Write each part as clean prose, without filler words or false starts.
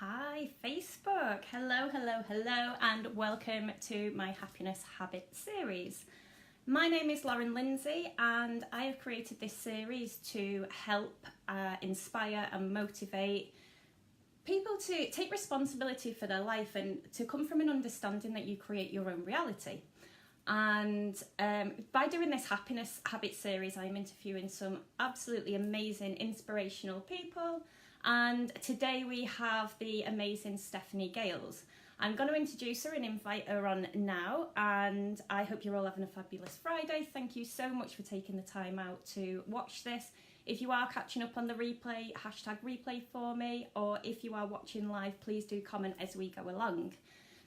Hi, Facebook. Hello, hello, hello, and welcome to my Happiness Habit series. My name is Lauren Lindsay, and I have created this series to help inspire and motivate people to take responsibility for their life and to come from an understanding that you create your own reality. And by doing this Happiness Habit series, I'm interviewing some absolutely amazing, inspirational people. And today we have the amazing Stephanie Gales. I'm going to introduce her and invite her on now. And I hope you're all having a fabulous Friday. Thank you so much for taking the time out to watch this. If you are catching up on the replay, hashtag replay for me. Or if you are watching live, please do comment as we go along.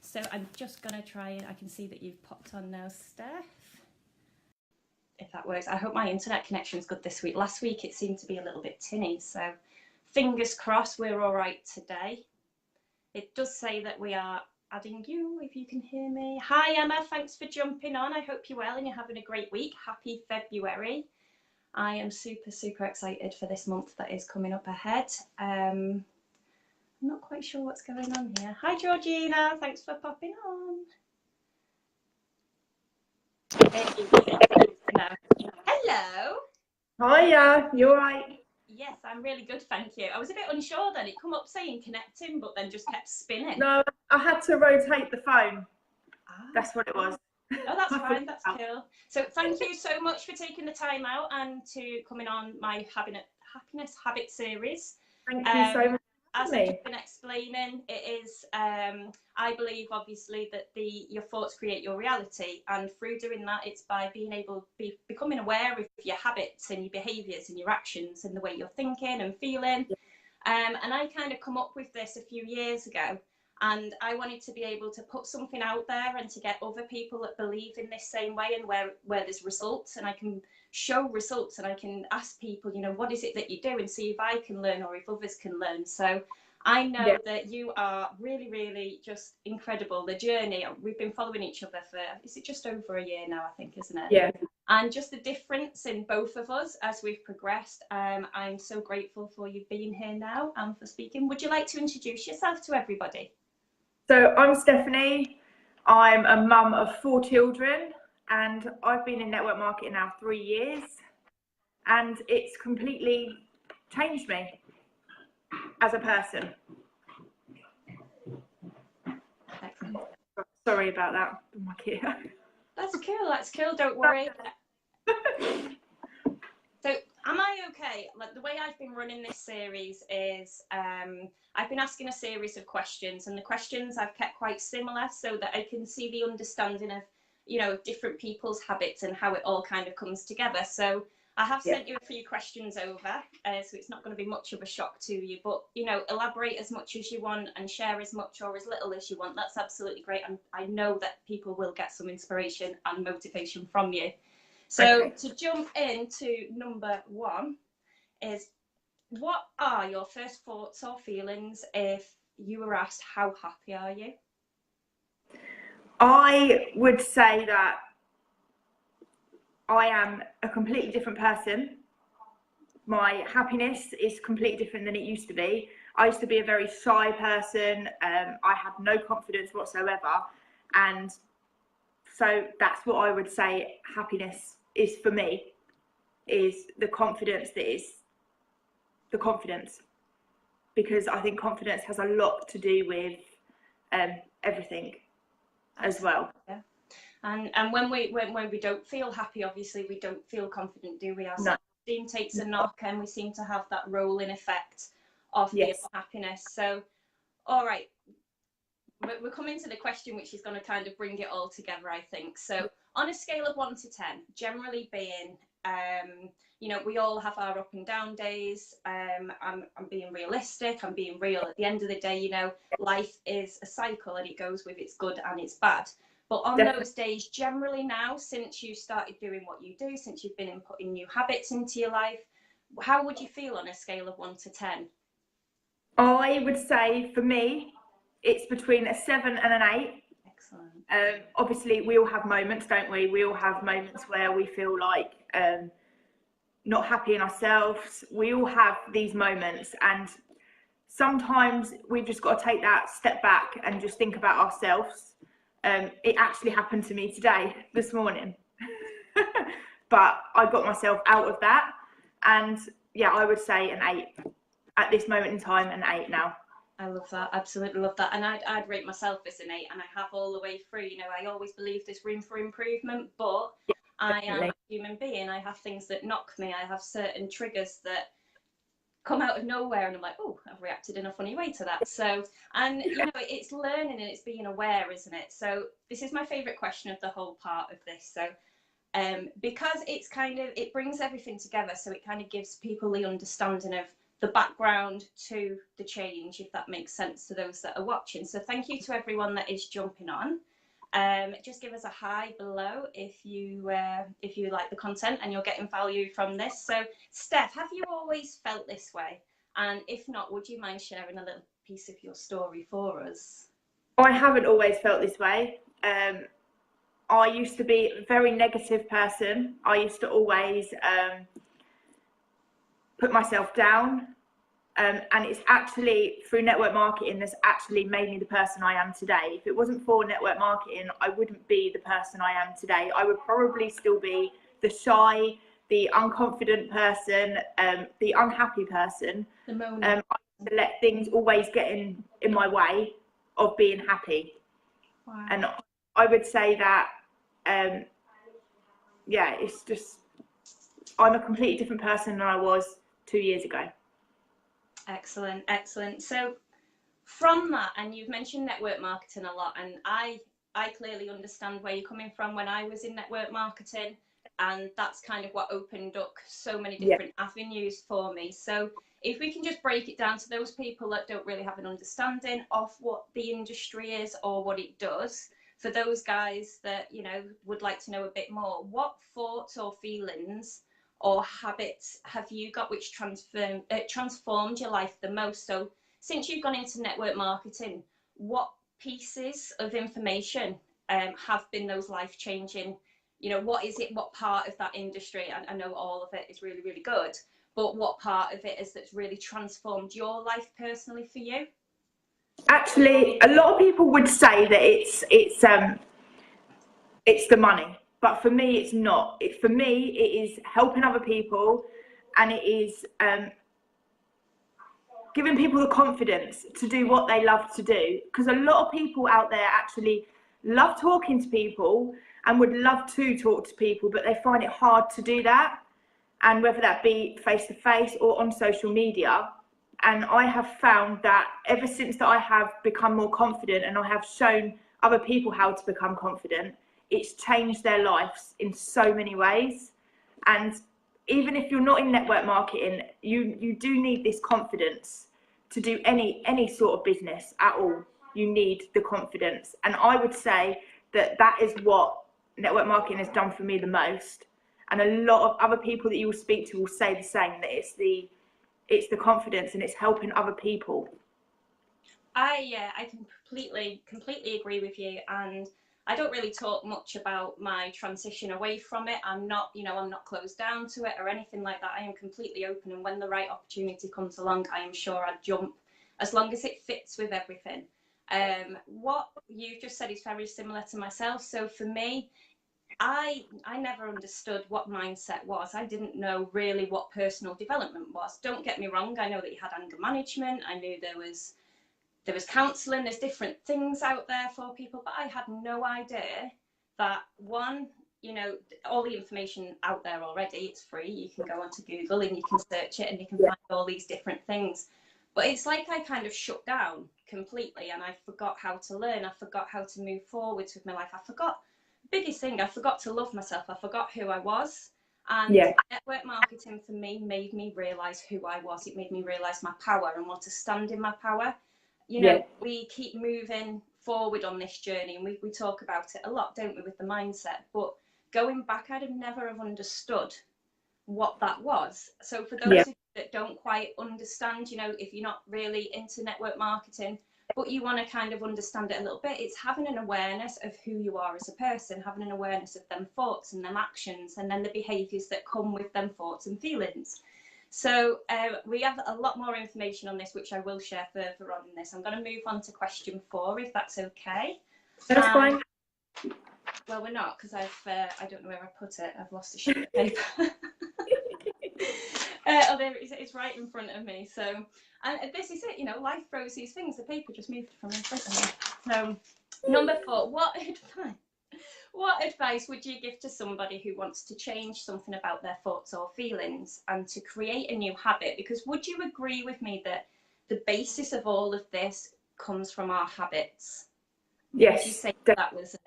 So I'm just going to try, and I can see that you've popped on now, Steph. If that works. I hope my internet connection's good this week. Last week it seemed to be a little bit tinny, so fingers crossed we're all right today. It does say that we are adding you, if you can hear me. Hi Emma, thanks for jumping on. I hope you're well and you're having a great week. Happy February. I am super, super excited for this month that is coming up ahead. I'm not quite sure what's going on here. Hi Georgina, thanks for popping on. No. Hello. Hiya, you alright? Yes, I'm really good, thank you. I was a bit unsure then. It come up saying connecting, but then just kept spinning. No, I had to rotate the phone. Ah. That's what it was. Oh, that's fine. That's cool. So thank you so much for taking the time out and to coming on my Happiness Habit series. Thank you so much. As I've just been explaining, it is, I believe, obviously, that your thoughts create your reality. And through doing that, it's by becoming aware of your habits and your behaviours and your actions and the way you're thinking and feeling. And I kind of come up with this a few years ago. And I wanted to be able to put something out there and to get other people that believe in this same way and where there's results, and I can show results and I can ask people, you know, what is it that you do, and see if I can learn or if others can learn. So I know that you are really, really just incredible. The journey, we've been following each other for, is it just over a year now, I think, isn't it? Yeah. And just the difference in both of us as we've progressed. I'm so grateful for you being here now and for speaking. Would you like to introduce yourself to everybody? So I'm Stephanie. I'm a mum of 4 children, and I've been in network marketing now 3 years, and it's completely changed me as a person. Excellent. Sorry about that, my kid. That's cool. That's cool. Don't worry. So am I okay? Like, the way I've been running this series is I've been asking a series of questions, and the questions I've kept quite similar so that I can see the understanding of, you know, different people's habits and how it all kind of comes together. So I have sent you a few questions over, so it's not going to be much of a shock to you, but, you know, elaborate as much as you want and share as much or as little as you want. That's absolutely great. And I know that people will get some inspiration and motivation from you. So to jump into number 1 is, what are your first thoughts or feelings if you were asked, how happy are you? I would say that I am a completely different person. My happiness is completely different than it used to be. I used to be a very shy person. I had no confidence whatsoever. And so that's what I would say happiness is for me, is the confidence that is the confidence. Because I think confidence has a lot to do with everything as well. Yeah. And when we don't feel happy, obviously we don't feel confident, do we? Our self-esteem takes a knock, and we seem to have that rolling effect of the happiness. So, all right, we're coming to the question which is going to kind of bring it all together, I think. So on a scale of 1 to 10, generally being, you know, we all have our up and down days. I'm being realistic. I'm being real. At the end of the day, you know, life is a cycle and it goes with its good and its bad. But on those days, generally now, since you started doing what you do, since you've been putting new habits into your life, how would you feel on a scale of 1 to 10? I would say for me, it's between a 7 and an 8. Excellent. Obviously, we all have moments, don't we? We all have moments where we feel like not happy in ourselves. We all have these moments, and sometimes we've just got to take that step back and just think about ourselves. It actually happened to me this morning. But I got myself out of that. And yeah, I would say an 8 at this moment in time, an 8 now. I love that. Absolutely love that. And I'd rate myself as an 8, and I have all the way through. You know, I always believe there's room for improvement, but yeah, I am a human being. I have things that knock me. I have certain triggers that come out of nowhere, and I'm like, oh, I've reacted in a funny way to that. So, and you know, it's learning and it's being aware, isn't it? So this is my favorite question of the whole part of this. So because it's kind of, it brings everything together, so it kind of gives people the understanding of the background to the change, if that makes sense to those that are watching. So thank you to everyone that is jumping on. Just give us a hi below if you like the content and you're getting value from this. So Steph, have you always felt this way? And if not, would you mind sharing a little piece of your story for us? I haven't always felt this way. I used to be a very negative person. I used to always put myself down. And it's actually through network marketing that's actually made me the person I am today. If it wasn't for network marketing, I wouldn't be the person I am today. I would probably still be the shy, the unconfident person, the unhappy person. I used to let things always get in my way of being happy. Wow. And I would say that, yeah, it's just, I'm a completely different person than I was 2 years ago. Excellent, excellent. So from that, and you've mentioned network marketing a lot, and I clearly understand where you're coming from. When I was in network marketing, and that's kind of what opened up so many different avenues for me. So if we can just break it down to those people that don't really have an understanding of what the industry is or what it does, for those guys that, you know, would like to know a bit more, what thoughts or feelings or habits have you got which transformed your life the most? So since you've gone into network marketing, what pieces of information have been those life-changing? You know, what is it, what part of that industry, and I know all of it is really, really good, but what part of it is that's really transformed your life personally for you? Actually, a lot of people would say that it's the money. But for me, it's not. For me, it is helping other people, and it is giving people the confidence to do what they love to do. Because a lot of people out there actually love talking to people and would love to talk to people, but they find it hard to do that. And whether that be face-to-face or on social media. And I have found that ever since that I have become more confident and I have shown other people how to become confident, it's changed their lives in so many ways. And even if you're not in network marketing, you do need this confidence to do any sort of business at all. You need the confidence. And I would say that that is what network marketing has done for me the most. And a lot of other people that you will speak to will say the same, that it's the confidence and it's helping other people. I can completely agree with you, and I don't really talk much about my transition away from it. I'm not closed down to it or anything like that. I am completely open, and when the right opportunity comes along, I am sure I'd jump, as long as it fits with everything. What you've just said is very similar to myself. So for me, I never understood what mindset was. I didn't know really what personal development was. Don't get me wrong, I know that you had anger management. I knew there was counselling, there's different things out there for people, but I had no idea that, one, you know, all the information out there already, it's free. You can go onto Google and you can search it and you can find all these different things. But it's like I kind of shut down completely and I forgot how to learn. I forgot how to move forwards with my life. I forgot, biggest thing, I forgot to love myself. I forgot who I was. And network marketing for me made me realise who I was. It made me realise my power and want to stand in my power. You know, we keep moving forward on this journey and we talk about it a lot, don't we, with the mindset. But going back, I'd have never have understood what that was. So for those of you that don't quite understand, you know, if you're not really into network marketing, but you want to kind of understand it a little bit, it's having an awareness of who you are as a person, having an awareness of them thoughts and them actions and then the behaviours that come with them thoughts and feelings. So we have a lot more information on this, which I will share further on in this. I'm going to move on to question 4, if that's okay. That's fine. Well, we're not, because I don't know where I put it. I've lost a sheet of paper. Oh, there it is. It's right in front of me. So, and this is it. You know, life throws these things. The paper just moved from in front of me. So, number 4. What advice would you give to somebody who wants to change something about their thoughts or feelings and to create a new habit? Because would you agree with me that the basis of all of this comes from our habits? Yes. Would you say that was it?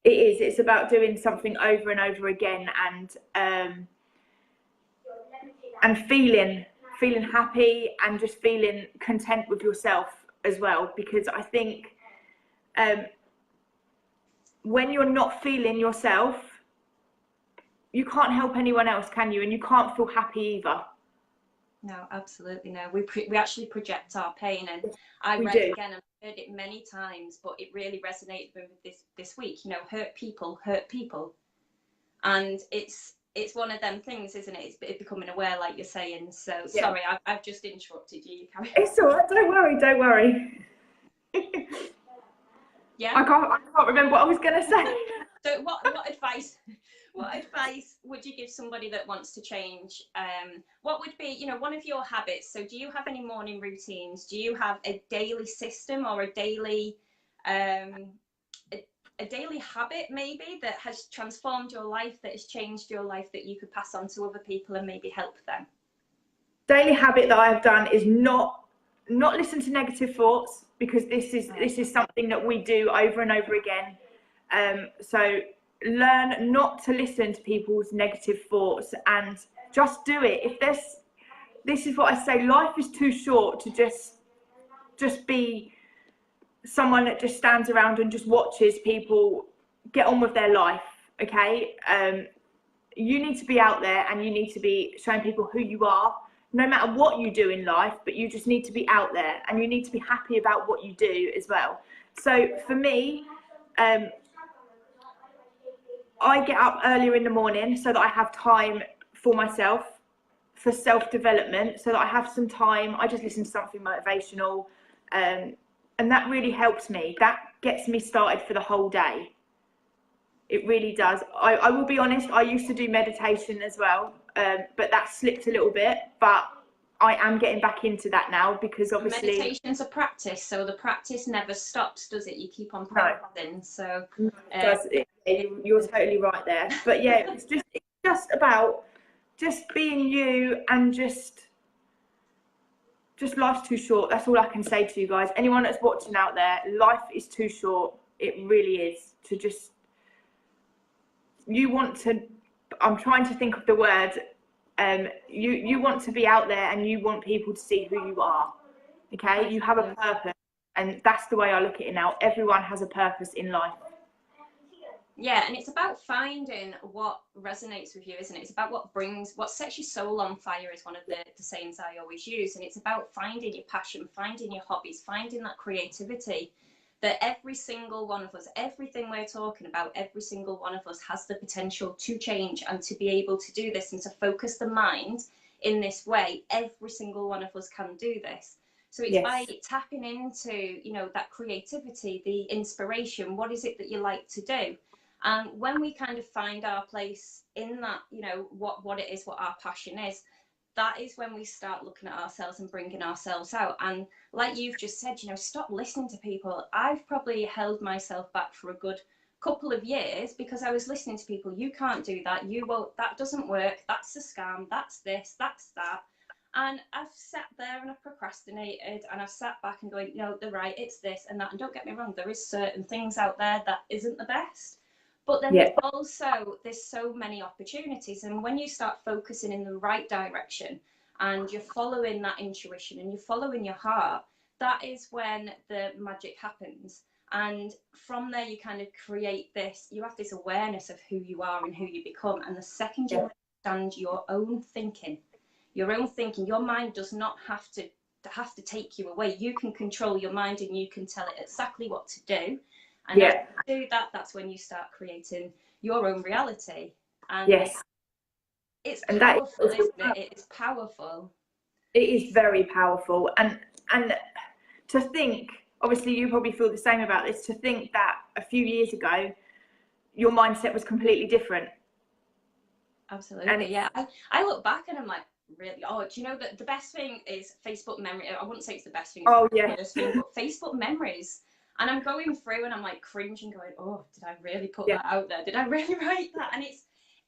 It is. It's about doing something over and over again, and feeling happy and just feeling content with yourself as well. Because I think when you're not feeling yourself, you can't help anyone else, can you? And you can't feel happy either. No, absolutely no. We actually project our pain, and I read it again and heard it many times, but it really resonated with me this week. You know, hurt people, and it's one of them things, isn't it? It's becoming aware, like you're saying. So yeah. Sorry, I've just interrupted you. It's all right. Don't worry. Yeah. I can't remember what I was going to say. So what advice would you give somebody that wants to change? What would be, you know, one of your habits? So do you have any morning routines? Do you have a daily system or a daily a daily habit maybe that has transformed your life, that has changed your life, that you could pass on to other people and maybe help them? Daily habit that I have done is not listen to negative thoughts, because this is something that we do over and over again. So learn not to listen to people's negative thoughts and just do it. This is what I say, life is too short to just be someone that just stands around and just watches people get on with their life. Okay, you need to be out there and you need to be showing people who you are, no matter what you do in life, but you just need to be out there and you need to be happy about what you do as well. So for me, I get up earlier in the morning so that I have time for myself, for self-development, so that I have some time. I just listen to something motivational, and that really helps me. That gets me started for the whole day. It really does. I will be honest, I used to do meditation as well, but that slipped a little bit, but I am getting back into that now, because obviously meditation's a practice, so the practice never stops, does it? You keep on practicing. No. So you're totally right there. But yeah, it's just about just being you, and just life's too short. That's all I can say to you guys. Anyone that's watching out there, life is too short. It really is. To just, you want to, I'm trying to think of the word, you want to be out there and you want people to see who you are. Okay, you have a purpose, and that's the way I look at it now. Everyone has a purpose in life. Yeah, and it's about finding what resonates with you, isn't it? It's about what sets your soul on fire, is one of the sayings I always use. And it's about finding your passion, finding your hobbies, finding that creativity that every single one of us, everything we're talking about, every single one of us has the potential to change and to be able to do this and to focus the mind in this way. Every single one of us can do this. So it's by tapping into, you know, that creativity, the inspiration. What is it that you like to do? And when we kind of find our place in that, you know, what it is, what our passion is, that is when we start looking at ourselves and bringing ourselves out. And like you've just said, you know, stop listening to people. I've probably held myself back for a good couple of years because I was listening to people. You can't do that. You won't. That doesn't work. That's a scam. That's this. That's that. And I've sat there and I've procrastinated, and I've sat back and going, no, they're right. It's this and that. And don't get me wrong, there is certain things out there that isn't the best. But then there's so many opportunities. And when you start focusing in the right direction and you're following that intuition and you're following your heart, that is when the magic happens. And from there, you kind of create this, you have this awareness of who you are and who you become. And the second you understand your own thinking, your mind does not have to take you away. You can control your mind and you can tell it exactly what to do. And as you do that, that's when you start creating your own reality. And It's And powerful, isn't it? It is powerful. It is very powerful. And to think, obviously you probably feel the same about this, to think that a few years ago your mindset was completely different. Absolutely, yeah. I look back and I'm like, really? Oh, do you know that the best thing is Facebook memory? I wouldn't say it's the best thing, it's the worst thing, but Facebook memories. And I'm going through and I'm like cringing, going, oh, did I really put that out there? Did I really write that? And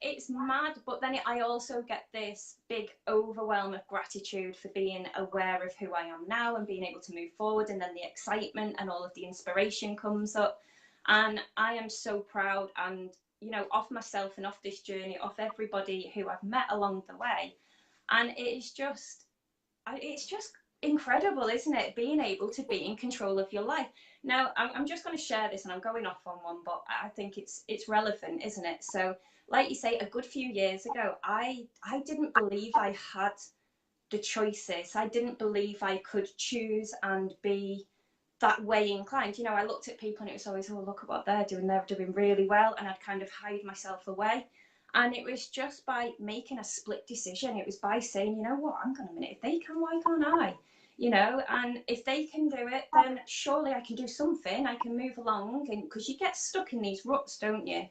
it's mad, but then I also get this big overwhelm of gratitude for being aware of who I am now and being able to move forward, and then the excitement and all of the inspiration comes up, and I am so proud, and you know, off myself and off this journey, off everybody who I've met along the way. And it's just incredible, isn't it, being able to be in control of your life. Now I'm just going to share this, and I'm going off on one, but I think it's relevant, isn't it? So like you say, a good few years ago, I didn't believe I had the choices. I didn't believe I could choose and be that way inclined. You know, I looked at people and it was always, oh, look at what they're doing really well, and I'd kind of hide myself away. And it was just by making a split decision. It was by saying, you know what, hang on a minute, if they can, why can't I? You know, and if they can do it, then surely I can do something. I can move along, and because you get stuck in these ruts, don't you?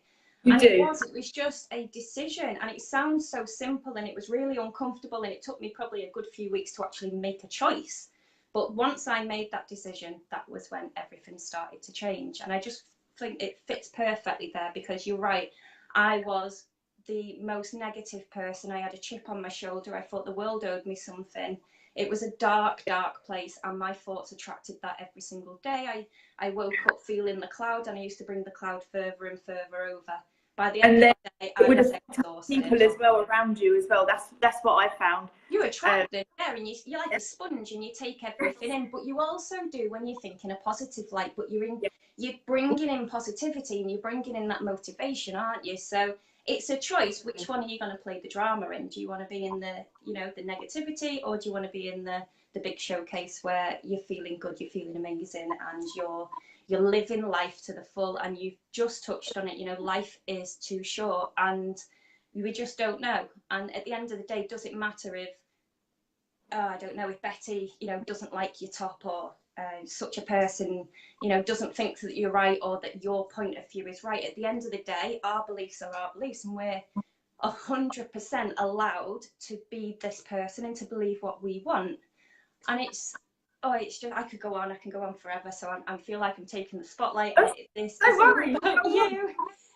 You and do. It was just a decision, and it sounds so simple, and it was really uncomfortable, and it took me probably a good few weeks to actually make a choice. But once I made that decision, that was when everything started to change. And I just think it fits perfectly there, because you're right. I was the most negative person. I had a chip on my shoulder. I thought the world owed me something. It was a dark, dark place, and my thoughts attracted that every single day. I woke up feeling the cloud, and I used to bring the cloud further and further over. By the end of the day, I was exhausted. People as well around you as well. That's what I found. You attract it, yeah, and you're like a sponge, and you take everything in. But you also do when you think in a positive light. But you're bringing in positivity, and you're bringing in that motivation, aren't you? So it's a choice. Which one are you going to play the drama in? Do you want to be in the, you know, the negativity, or do you want to be in the big showcase where you're feeling good, you're feeling amazing, and you're living life to the full? And you've just touched on it. You know, life is too short, and we just don't know. And at the end of the day, does it matter if I don't know, if Betty, you know, doesn't like your top, or such a person, you know, doesn't think that you're right, or that your point of view is right. At the end of the day, our beliefs are our beliefs, and we're 100% allowed to be this person and to believe what we want. And it's just, I can go on forever. So I feel like I'm taking the spotlight. This is about you.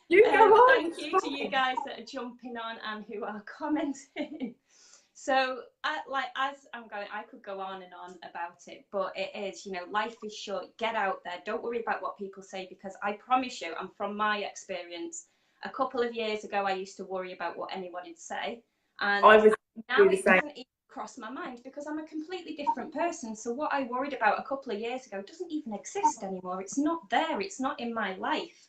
You go on. Thank you to you guys that are jumping on and who are commenting. So, as I'm going, I could go on and on about it, but it is, you know, life is short. Get out there. Don't worry about what people say, because I promise you, and from my experience, a couple of years ago, I used to worry about what anyone would say, and now it doesn't even cross my mind, because I'm a completely different person. So what I worried about a couple of years ago doesn't even exist anymore. It's not there. It's not in my life.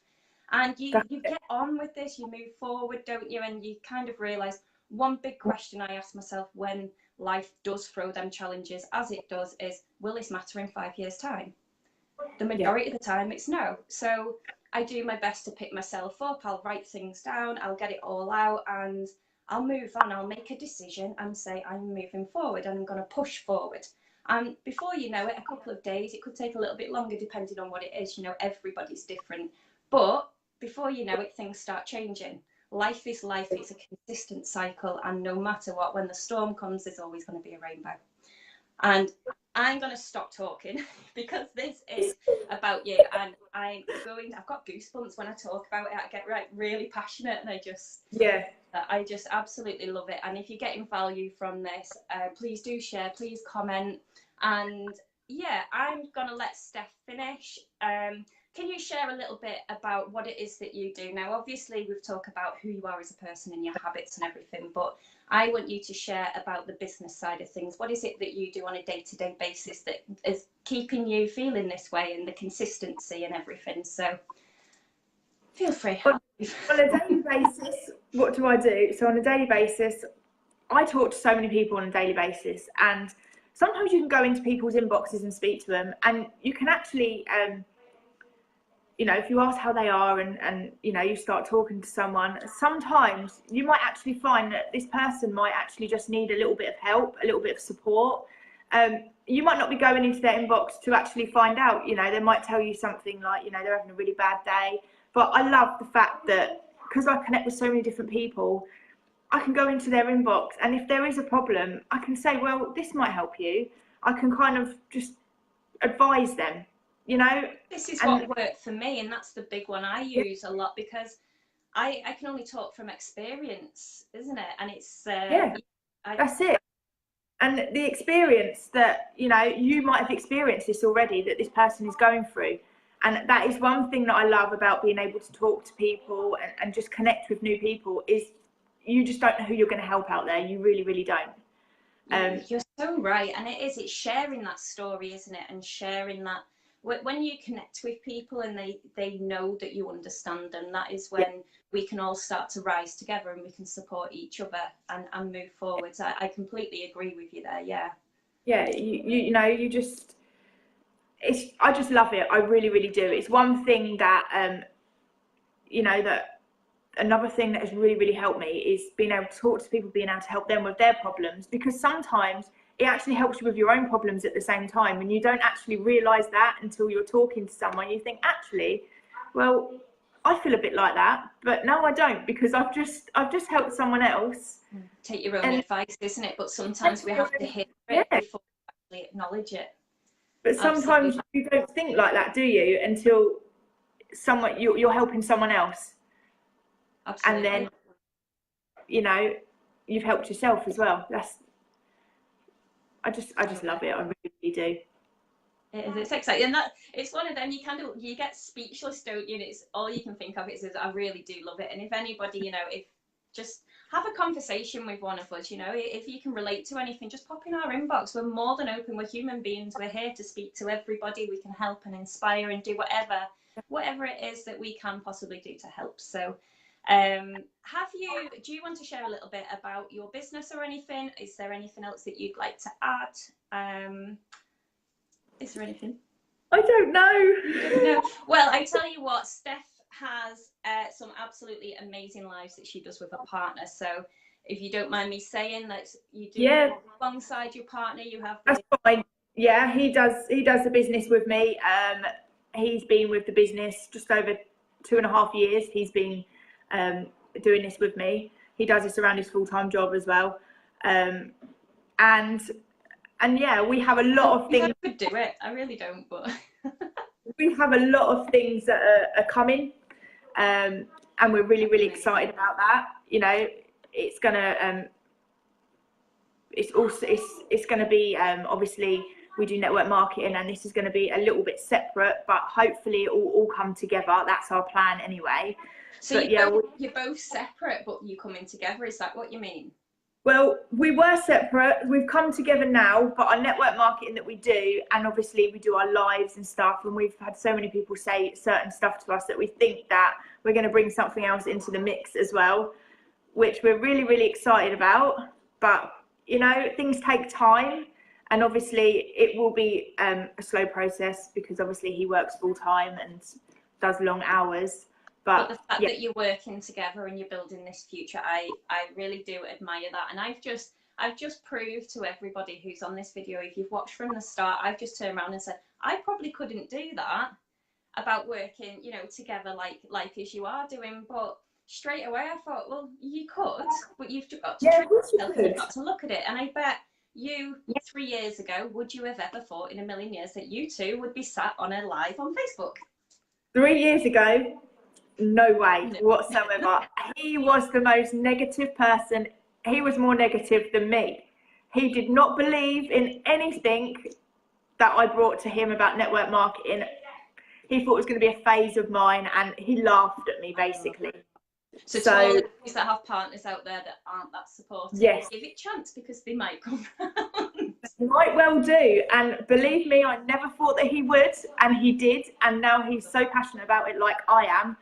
And you get on with this. You move forward, don't you? And you kind of realise. One big question I ask myself when life does throw them challenges, as it does, is, will this matter in 5 years' time? The majority of the time, it's no. So I do my best to pick myself up. I'll write things down. I'll get it all out, and I'll move on. I'll make a decision and say, I'm moving forward, and I'm going to push forward. And before you know it, a couple of days, it could take a little bit longer depending on what it is. You know, everybody's different. But before you know it, things start changing. Life is life. It's a consistent cycle, and no matter what, when the storm comes, there's always going to be a rainbow. And I'm going to stop talking, because this is about you, and I've got goosebumps when I talk about it. I get really passionate, and I just absolutely love it. And if you're getting value from this, please do share, please comment. And yeah, I'm going to let Steph finish. Can you share a little bit about what it is that you do? Now, obviously, we've talked about who you are as a person and your habits and everything, but I want you to share about the business side of things. What is it that you do on a day-to-day basis that is keeping you feeling this way, and the consistency and everything? So feel free. On a daily basis, what do I do? So on a daily basis, I talk to so many people on a daily basis, and sometimes you can go into people's inboxes and speak to them, and you can actually you know, if you ask how they are and you know, you start talking to someone, sometimes you might actually find that this person might actually just need a little bit of help, a little bit of support. You might not be going into their inbox to actually find out, you know, they might tell you something like, you know, they're having a really bad day. But I love the fact that because I connect with so many different people, I can go into their inbox, and if there is a problem, I can say, well, this might help you. I can kind of just advise them, you know. This is what worked for me, and that's the big one I use a lot, because I can only talk from experience, isn't it? And it's that's it. And the experience that, you know, you might have experienced this already, that this person is going through. And that is one thing that I love about being able to talk to people and just connect with new people, is you just don't know who you're going to help out there. You really, really don't. You're so right. And it's sharing that story, isn't it? And sharing that, when you connect with people and they know that you understand them, that is when we can all start to rise together and we can support each other and move forwards. I completely agree with you there. Yeah, you know, you just, I just love it. I really, really do. It's one thing that, you know, that another thing that has really, really helped me is being able to talk to people, being able to help them with their problems, because sometimes it actually helps you with your own problems at the same time, and you don't actually realise that until you're talking to someone. You think, actually, well, I feel a bit like that, but no, I don't, because I've just helped someone else. Take your own advice, isn't it? But sometimes we have to hear it before we actually acknowledge it. But sometimes you don't think like that, do you? Until you're helping someone else. Absolutely. And then, you know, you've helped yourself as well. I just love it. I really, really do. It is. It's exciting. And it's one of them, you get speechless, don't you? And it's all you can think of is I really do love it. And if anybody, you know, just have a conversation with one of us, you know, if you can relate to anything, just pop in our inbox. We're more than open. We're human beings. We're here to speak to everybody. We can help and inspire and do whatever it is that we can possibly do to help. So do you want to share a little bit about your business or anything? Is there anything else that you'd like to add? Is there anything? I don't know. No. Well, I tell you what, Steph has some absolutely amazing lives that she does with a partner. So if you don't mind me saying, that you do alongside your partner, you have. That's fine. Yeah, he does the business with me. He's been with the business just over 2.5 years. He's been doing this with me. He does this around his full-time job as well. And yeah, we have a lot of things. I could do it. I really don't, but we have a lot of things that are coming, and we're really, really excited about that. You know, it's gonna it's gonna be obviously we do network marketing, and this is going to be a little bit separate, but hopefully it will all come together. That's our plan anyway. So you're both separate, but you coming together. Is that what you mean? Well, we were separate. We've come together now, but our network marketing that we do, and obviously we do our lives and stuff, and we've had so many people say certain stuff to us that we think that we're going to bring something else into the mix as well, which we're really, really excited about. But, you know, things take time, and obviously it will be a slow process, because obviously he works full time and does long hours. But the fact that you're working together and you're building this future, I really do admire that. And I've just proved to everybody who's on this video, if you've watched from the start, I've just turned around and said, I probably couldn't do that, about working, you know, together like as you are doing. But straight away I thought, well, you could, but you've got to treat yourself and you've got to look at it. And I bet you 3 years ago, would you have ever thought in a million years that you two would be sat on a live on Facebook? 3 years ago, no way whatsoever. He was the most negative person. He was more negative than me. He did not believe in anything that I brought to him about network marketing. He thought it was going to be a phase of mine, and he laughed at me basically. So to all those that have partners out there that aren't that supportive, yes, give it a chance, because they might come round. Might well do. And believe me, I never thought that he would, and he did. And now he's so passionate about it, like I am.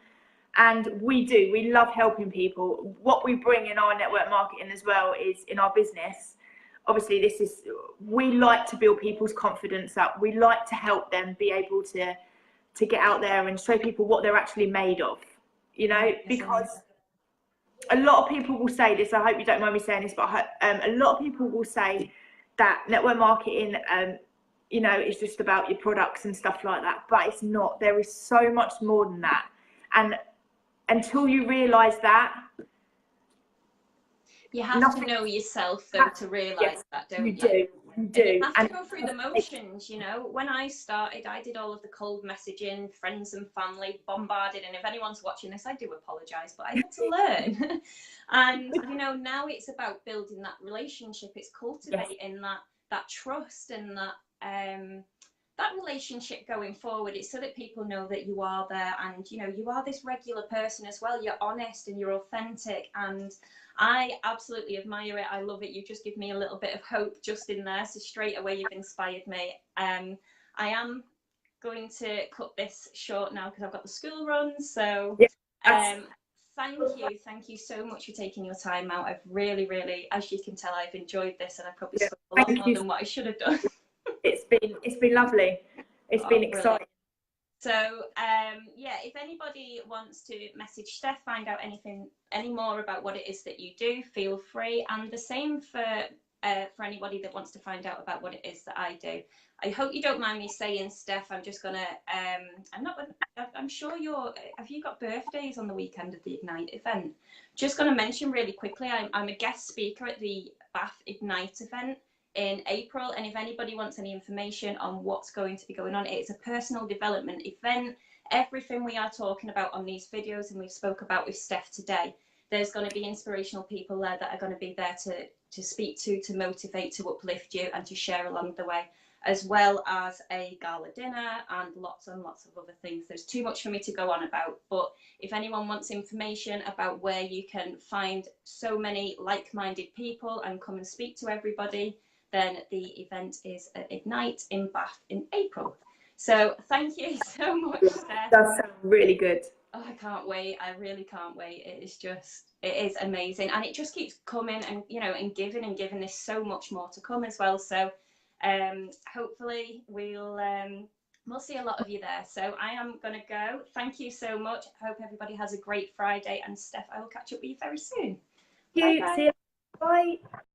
And we love helping people. What we bring in our network marketing as well is in our business. Obviously, we like to build people's confidence up. We like to help them be able to to get out there and show people what they're actually made of, you know, because a lot of people will say this. I hope you don't mind me saying this, but a lot of people will say that network marketing, you know, is just about your products and stuff like that. But it's not. There is so much more than that. And until you realise that, you have to know yourself though to realise that, don't you? You do. You have to go through the motions, you know. When I started, I did all of the cold messaging, friends and family, bombarded. And if anyone's watching this, I do apologise, but I had to learn. And, you know, now it's about building that relationship. It's cultivating that trust and that relationship going forward. It's so that people know that you are there and, you know, you are this regular person as well. You're honest and you're authentic, and I absolutely admire it. I love it. You just give me a little bit of hope just in there. So straight away, you've inspired me. I am going to cut this short now because I've got the school run. So thank you so much for taking your time out. I've really, really, as you can tell, I've enjoyed this, and I probably spoke a lot more than what I should have done. It's been lovely. It's been exciting. So if anybody wants to message Steph, find out any more about what it is that you do, feel free. And the same for anybody that wants to find out about what it is that I do. I hope you don't mind me saying, Steph, I'm just gonna I'm sure have you got birthdays on the weekend of the Ignite event? Just gonna mention really quickly, I'm a guest speaker at the Bath Ignite event in April, and if anybody wants any information on what's going to be going on, it's a personal development event. Everything we are talking about on these videos and we've spoke about with Steph today, there's going to be inspirational people there that are going to be there to speak to motivate, to uplift you, and to share along the way, as well as a gala dinner and lots and lots of other things. There's too much for me to go on about, but if anyone wants information about where you can find so many like-minded people and come and speak to everybody, then the event is at Ignite in Bath in April. So thank you so much, Steph. That sounds really good. Oh, I can't wait. I really can't wait. It is amazing. And it just keeps coming and, you know, and giving. There's so much more to come as well. So hopefully we'll see a lot of you there. So I am going to go. Thank you so much. I hope everybody has a great Friday. And Steph, I will catch up with you very soon. Bye. See you. Bye.